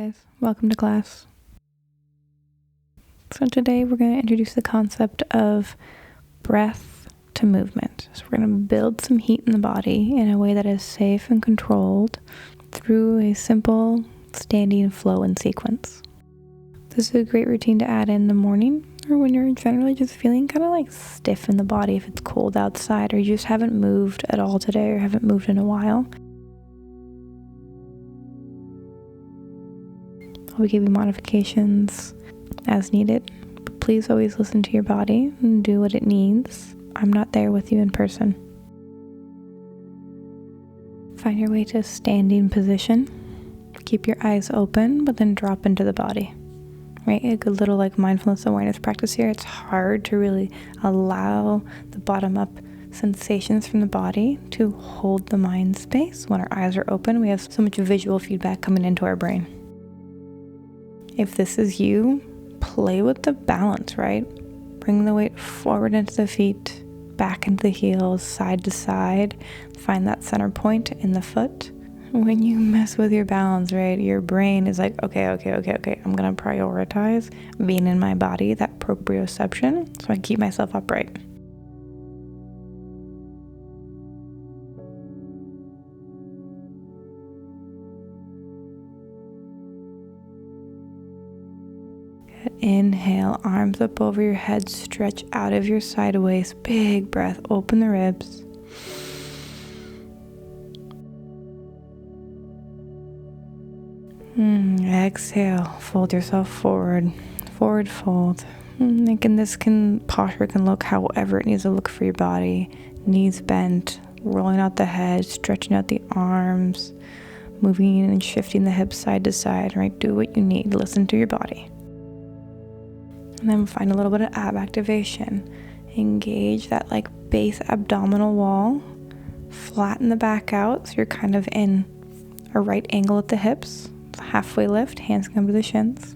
guys, welcome to class. So today we're going to introduce the concept of breath to movement. So we're going to build some heat in the body in a way that is safe and controlled through a simple standing flow and sequence. This is a great routine to add in the morning or when you're generally just feeling kind of like stiff in the body if it's cold outside or you just haven't moved at all today or haven't moved in a while. I'll give you modifications as needed, but please always listen to your body and do what it needs. I'm not there with you in person. Find your way to a standing position. Keep your eyes open, but then drop into the body. Right? A good little mindfulness awareness practice here. It's hard to really allow the bottom up sensations from the body to hold the mind space. When our eyes are open, we have so much visual feedback coming into our brain. If this is you, play with the balance, right? Bring the weight forward into the feet, back into the heels, side to side. Find that center point in the foot. When you mess with your balance, right, your brain is like, okay. I'm going to prioritize being in my body, that proprioception, so I keep myself upright. Inhale, arms up over your head, stretch out of your side waist, big breath, open the ribs. Exhale, fold yourself forward fold. Again, posture can look however it needs to look for your body. Knees bent, rolling out the head, stretching out the arms, moving and shifting the hips side to side, right? Do what you need, listen to your body. And then find a little bit of ab activation. Engage that base abdominal wall. Flatten the back out so you're kind of in a right angle at the hips. Halfway lift, hands come to the shins.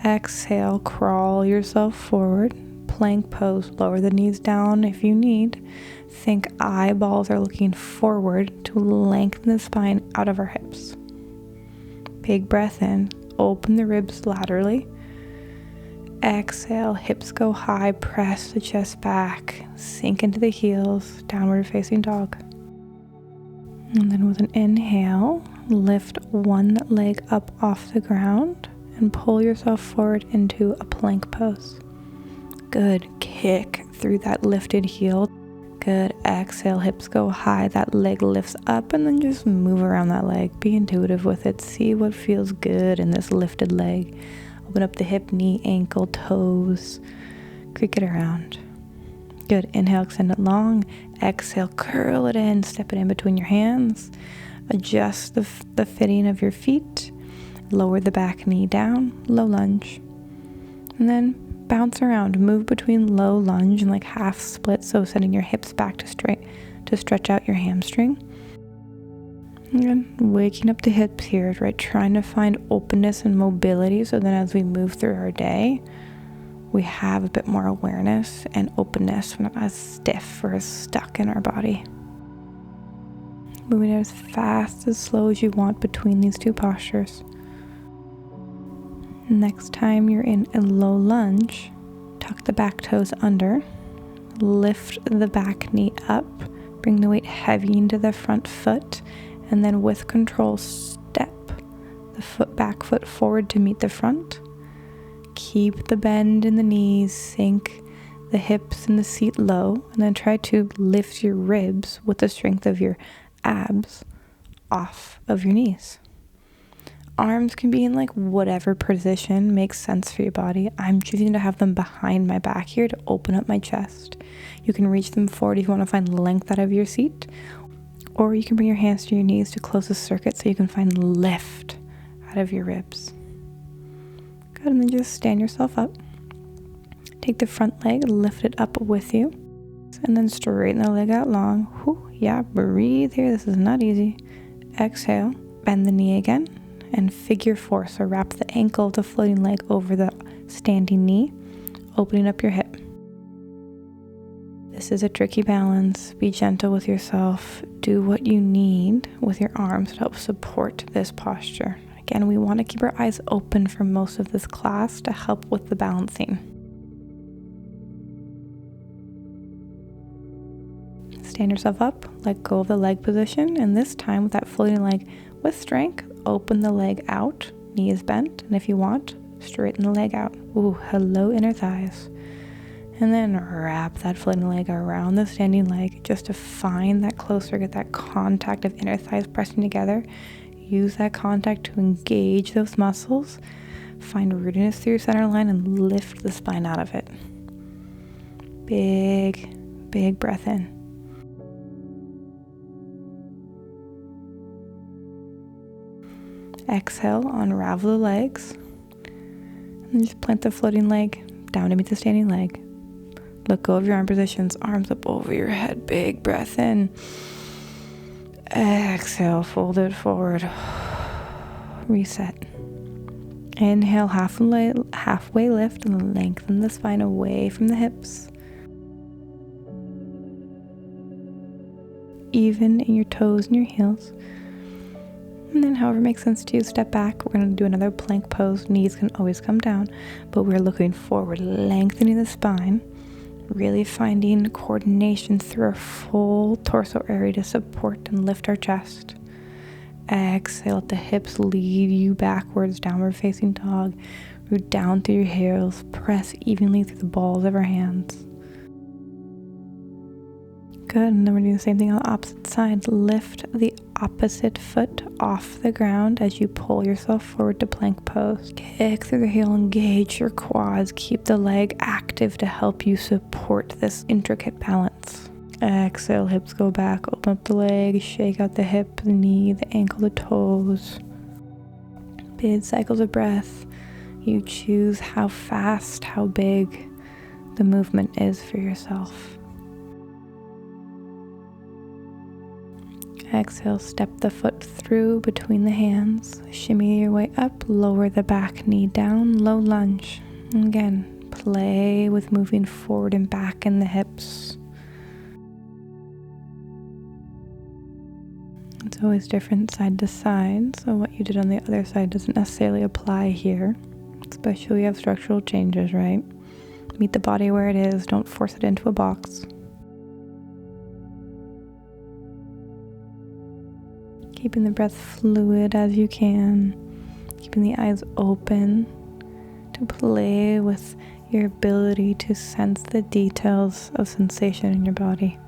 Exhale, crawl yourself forward. Plank pose, lower the knees down if you need. Think eyeballs are looking forward to lengthen the spine out of our hips. Big breath in, open the ribs laterally. Exhale, hips go high, press the chest back, sink into the heels, downward facing dog. And then with an inhale, lift one leg up off the ground and pull yourself forward into a plank pose. Good, kick through that lifted heel. Good, exhale, hips go high, that leg lifts up and then just move around that leg. Be intuitive with it, see what feels good in this lifted leg. Open up the hip, knee, ankle, toes. Creak it around. Good. Inhale, extend it long. Exhale, curl it in. Step it in between your hands. Adjust the fitting of your feet. Lower the back knee down. Low lunge. And then bounce around. Move between low lunge and half split. So sending your hips back to stretch out your hamstring. Again, waking up the hips here, right? Trying to find openness and mobility so then as we move through our day, we have a bit more awareness and openness. We're not as stiff or as stuck in our body. Moving as fast, as slow as you want between these two postures. Next time you're in a low lunge, tuck the back toes under, lift the back knee up, bring the weight heavy into the front foot, and then with control, step the back foot forward to meet the front. Keep the bend in the knees, sink the hips in the seat low, and then try to lift your ribs with the strength of your abs off of your knees. Arms can be in whatever position makes sense for your body. I'm choosing to have them behind my back here to open up my chest. You can reach them forward if you want to find length out of your seat. Or you can bring your hands to your knees to close the circuit so you can find lift out of your ribs. Good, and then just stand yourself up. Take the front leg, lift it up with you, and then straighten the leg out long. Whew, yeah, breathe here. This is not easy. Exhale, bend the knee again, and figure four. So wrap the ankle of the floating leg over the standing knee, opening up your hip. This is a tricky balance. Be gentle with yourself. Do what you need with your arms to help support this posture. Again, we want to keep our eyes open for most of this class to help with the balancing. Stand yourself up, let go of the leg position, and this time with that floating leg with strength, open the leg out, knee is bent, and if you want, straighten the leg out. Ooh, hello inner thighs. And then wrap that floating leg around the standing leg just to find that closer, get that contact of inner thighs pressing together. Use that contact to engage those muscles. Find rootedness through your center line and lift the spine out of it. Big, big breath in. Exhale, unravel the legs. And just plant the floating leg down to meet the standing leg. Let go of your arm positions, arms up over your head. Big breath in. Exhale, fold it forward. Reset. Inhale, halfway lift and lengthen the spine away from the hips. Even in your toes and your heels. And then however makes sense to you, step back. We're going to do another plank pose. Knees can always come down, but we're looking forward, lengthening the spine. Really finding coordination through our full torso area to support and lift our chest. Exhale, let the hips lead you backwards, downward facing dog. Root down through your heels, press evenly through the balls of our hands. Good, and then we're doing the same thing on the opposite side. Lift the opposite foot off the ground as you pull yourself forward to plank pose. Kick through the heel, engage your quads, keep the leg active to help you support this intricate balance. Exhale, hips go back, open up the leg, shake out the hip, the knee, the ankle, the toes. Big cycles of breath. You choose how fast, how big the movement is for yourself. Exhale, step the foot through between the hands. Shimmy your way up, lower the back knee down, low lunge. And again, play with moving forward and back in the hips. It's always different side to side, so what you did on the other side doesn't necessarily apply here, especially when you have structural changes, right? Meet the body where it is, don't force it into a box. Keeping the breath fluid as you can, keeping the eyes open to play with your ability to sense the details of sensation in your body.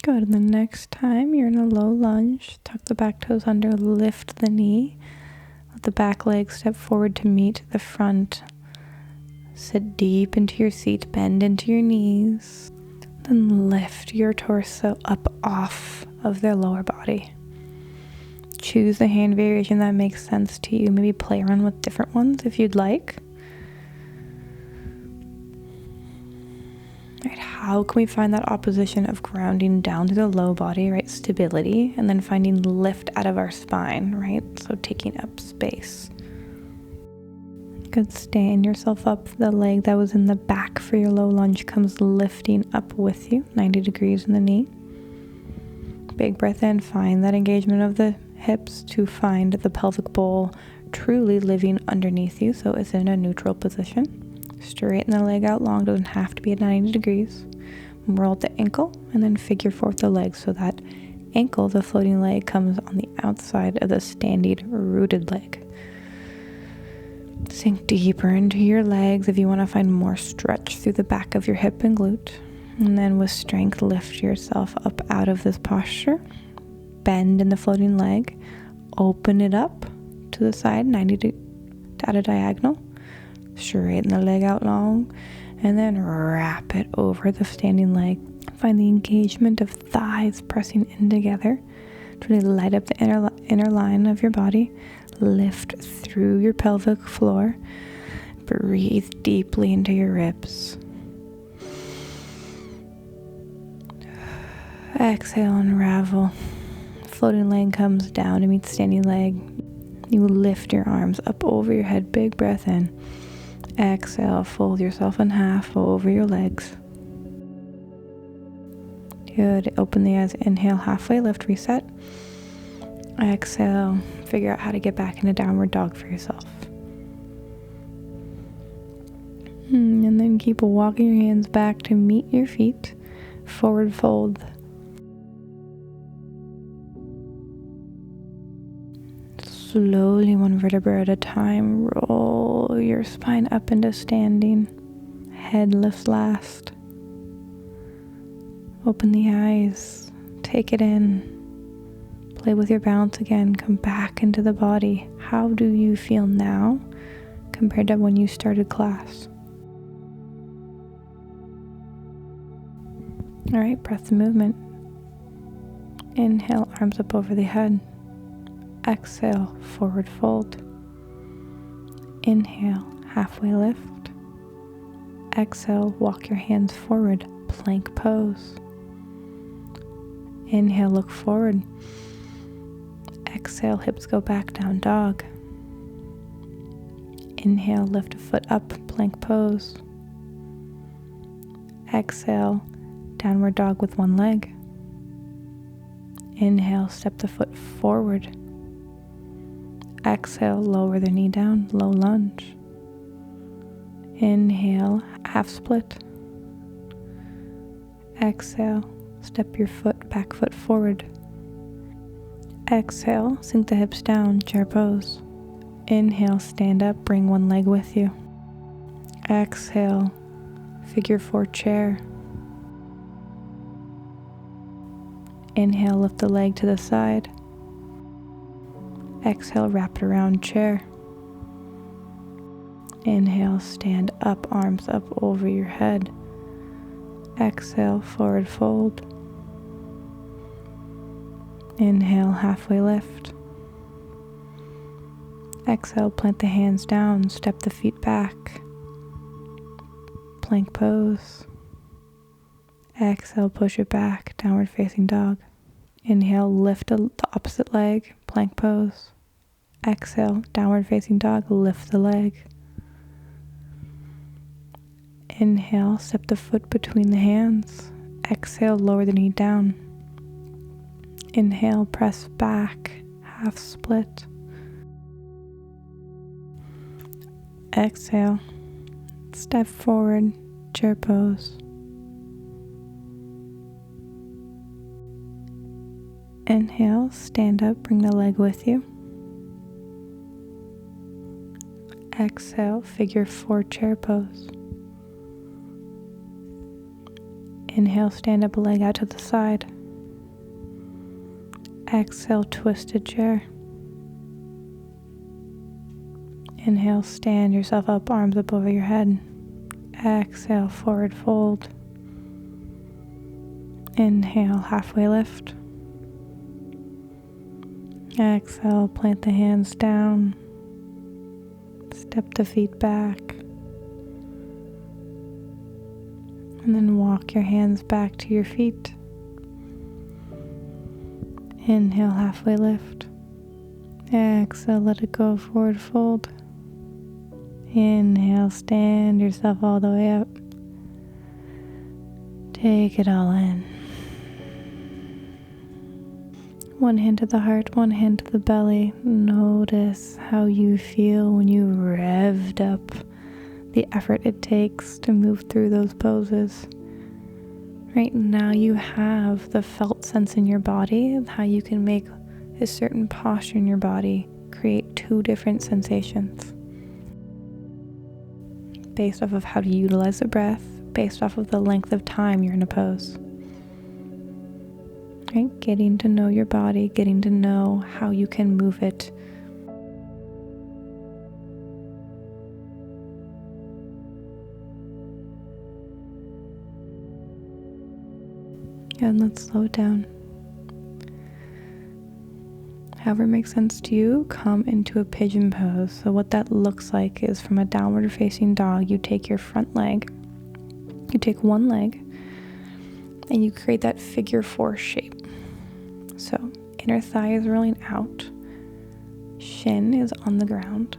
Good, and the next time you're in a low lunge, tuck the back toes under, lift the knee, let the back leg step forward to meet the front. Sit deep into your seat, bend into your knees, then lift your torso up off of the lower body. Choose the hand variation that makes sense to you, maybe play around with different ones if you'd like. Right, how can we find that opposition of grounding down to the low body, right? Stability, and then finding lift out of our spine, right? So taking up space. Good, stand yourself up. The leg that was in the back for your low lunge comes lifting up with you, 90 degrees in the knee. Big breath in, find that engagement of the hips to find the pelvic bowl truly living underneath you, so it's in a neutral position. Straighten the leg out long, doesn't have to be at 90 degrees. Roll the ankle and then figure four the leg so that ankle, the floating leg, comes on the outside of the standing rooted leg. Sink deeper into your legs if you want to find more stretch through the back of your hip and glute. And then with strength, lift yourself up out of this posture. Bend in the floating leg. Open it up to the side, 90 at a diagonal. Straighten the leg out long, and then wrap it over the standing leg. Find the engagement of thighs pressing in together to really light up the inner line of your body. Lift through your pelvic floor. Breathe deeply into your ribs. Exhale, unravel. Floating leg comes down to meet standing leg. You lift your arms up over your head. Big breath in. Exhale, fold yourself in half over your legs. Good. Open the eyes. Inhale, halfway lift, reset. Exhale, figure out how to get back into downward dog for yourself. And then keep walking your hands back to meet your feet. Forward fold. Slowly, one vertebra at a time, roll your spine up into standing. Head lifts last. Open the eyes. Take it in. Play with your balance again. Come back into the body. How do you feel now compared to when you started class? All right, breath and movement. Inhale, arms up over the head. Exhale, forward fold. Inhale, halfway lift. Exhale, walk your hands forward, plank pose. Inhale, look forward. Exhale, hips go back, down dog. Inhale, lift a foot up, plank pose. Exhale, downward dog with one leg. Inhale, step the foot forward. Exhale, lower the knee down, low lunge. Inhale, half split. Exhale, step your back foot forward. Exhale, sink the hips down, chair pose. Inhale, stand up, bring one leg with you. Exhale, figure four chair. Inhale, lift the leg to the side. Exhale, wrap it around chair. Inhale, stand up, arms up over your head. Exhale, forward fold. Inhale, halfway lift. Exhale, plant the hands down, step the feet back. Plank pose. Exhale, push it back, downward facing dog. Inhale, lift the opposite leg, plank pose. Exhale, downward facing dog, lift the leg. Inhale, step the foot between the hands. Exhale, lower the knee down. Inhale, press back, half split. Exhale, step forward, chair pose. Inhale, stand up, bring the leg with you. Exhale, figure four chair pose. Inhale, stand up, a leg out to the side. Exhale, twisted chair. Inhale, stand yourself up, arms up over your head. Exhale, forward fold. Inhale, halfway lift. Exhale, plant the hands down. Step the feet back. And then walk your hands back to your feet. Inhale, halfway lift. Exhale, let it go, forward fold. Inhale, stand yourself all the way up. Take it all in. One hand to the heart, one hand to the belly. Notice how you feel when you revved up the effort it takes to move through those poses. Right now you have the felt sense in your body of how you can make a certain posture in your body create two different sensations based off of how to utilize the breath, based off of the length of time you're in a pose. Right? Getting to know your body, getting to know how you can move it. And let's slow it down. However makes sense to you, come into a pigeon pose. So what that looks like is from a downward facing dog, you take your front leg, you take one leg, and you create that figure 4 shape. So inner thigh is rolling out, shin is on the ground.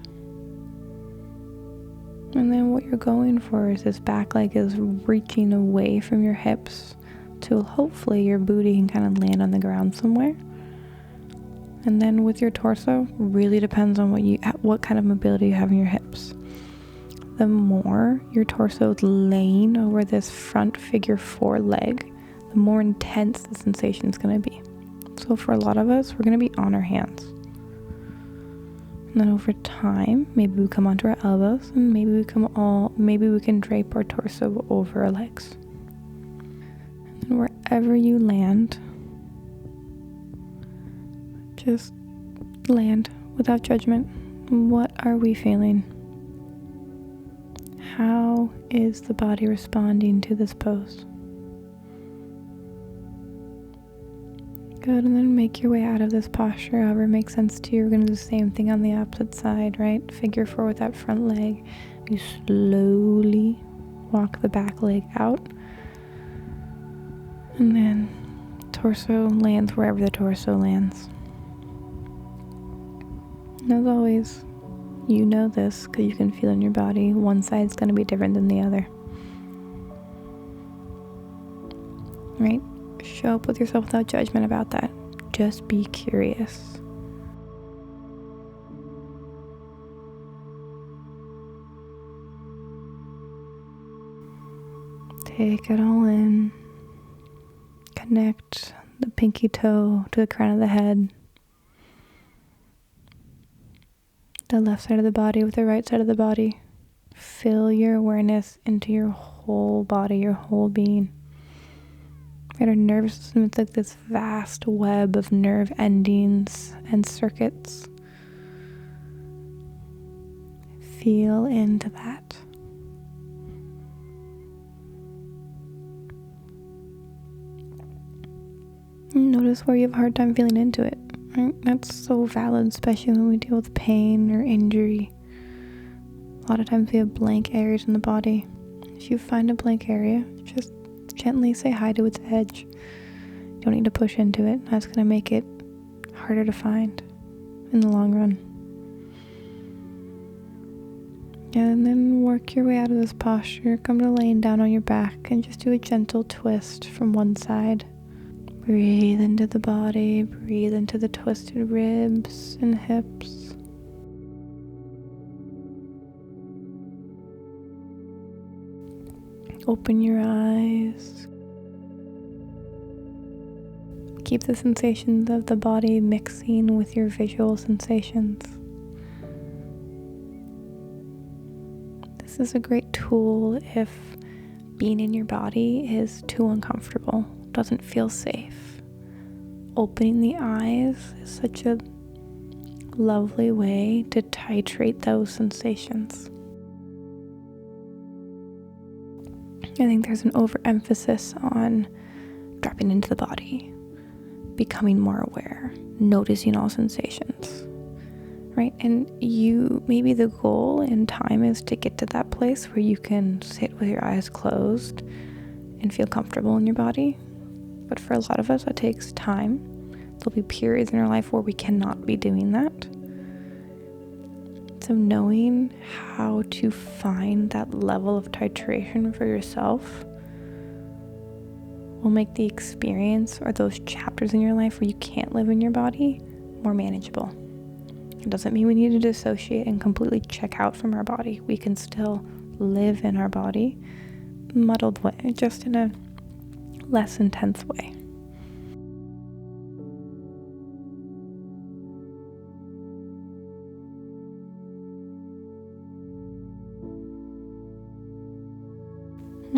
And then what you're going for is this back leg is reaching away from your hips to hopefully your booty can kind of land on the ground somewhere. And then with your torso, really depends on what kind of mobility you have in your hips. The more your torso is laying over this front figure 4 leg, the more intense the sensation is going to be. So for a lot of us, we're going to be on our hands. And then over time, maybe we come onto our elbows, and maybe we can drape our torso over our legs. And then wherever you land, just land without judgment. What are we feeling? How is the body responding to this pose? Good, and then make your way out of this posture, however it makes sense to you. We're going to do the same thing on the opposite side, right? Figure 4 with that front leg. You slowly walk the back leg out. And then torso lands wherever the torso lands. And as always, you know this because you can feel in your body. One side's going to be different than the other. Right? Show up with yourself without judgment about that. Just be curious. Take it all in. Connect the pinky toe to the crown of the head. The left side of the body with the right side of the body. Fill your awareness into your whole body, your whole being. Our nervous system is like this vast web of nerve endings and circuits. Feel into that. Notice where you have a hard time feeling into it. Right? That's so valid, especially when we deal with pain or injury. A lot of times we have blank areas in the body. If you find a blank area, just gently say hi to its edge. You don't need to push into it. That's going to make it harder to find in the long run. And then work your way out of this posture. Come to laying down on your back and just do a gentle twist from one side. Breathe into the body. Breathe into the twisted ribs and hips. Open your eyes. Keep the sensations of the body mixing with your visual sensations. This is a great tool if being in your body is too uncomfortable, doesn't feel safe. Opening the eyes is such a lovely way to titrate those sensations. I think there's an overemphasis on dropping into the body, becoming more aware, noticing all sensations, right? And maybe the goal in time is to get to that place where you can sit with your eyes closed and feel comfortable in your body. But for a lot of us, that takes time. There'll be periods in our life where we cannot be doing that. So knowing how to find that level of titration for yourself will make the experience or those chapters in your life where you can't live in your body more manageable. It doesn't mean we need to dissociate and completely check out from our body. We can still live in our body, muddled way, just in a less intense way.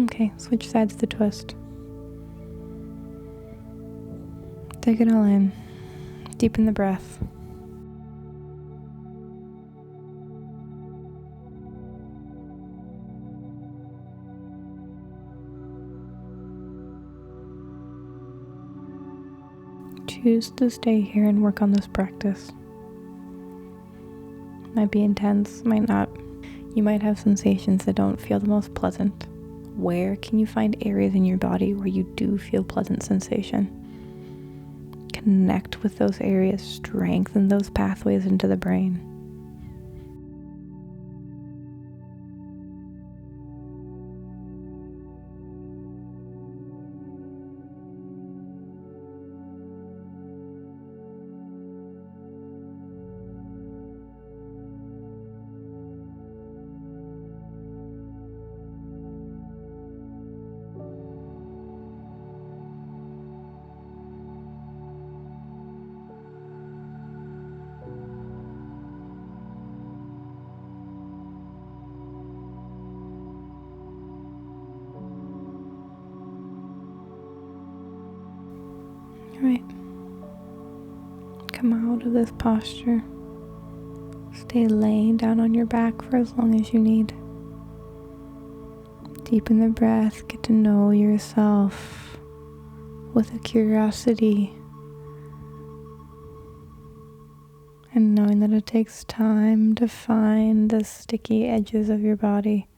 Okay, switch sides of the twist. Take it all in. Deepen the breath. choose to stay here and work on this practice. Might be intense, might not. You might have sensations that don't feel the most pleasant. Where can you find areas in your body where you do feel pleasant sensation? Connect with those areas, strengthen those pathways into the brain. Alright, come out of this posture. Stay laying down on your back for as long as you need. Deepen the breath, get to know yourself with a curiosity. And knowing that it takes time to find the sticky edges of your body,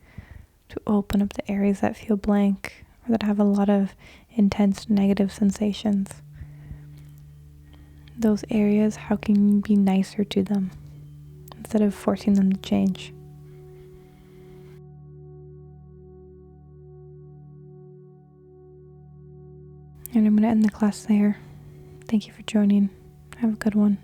to open up the areas that feel blank or that have a lot of intense negative sensations. Those areas, how can you be nicer to them instead of forcing them to change? And I'm going to end the class there. Thank you for joining. Have a good one.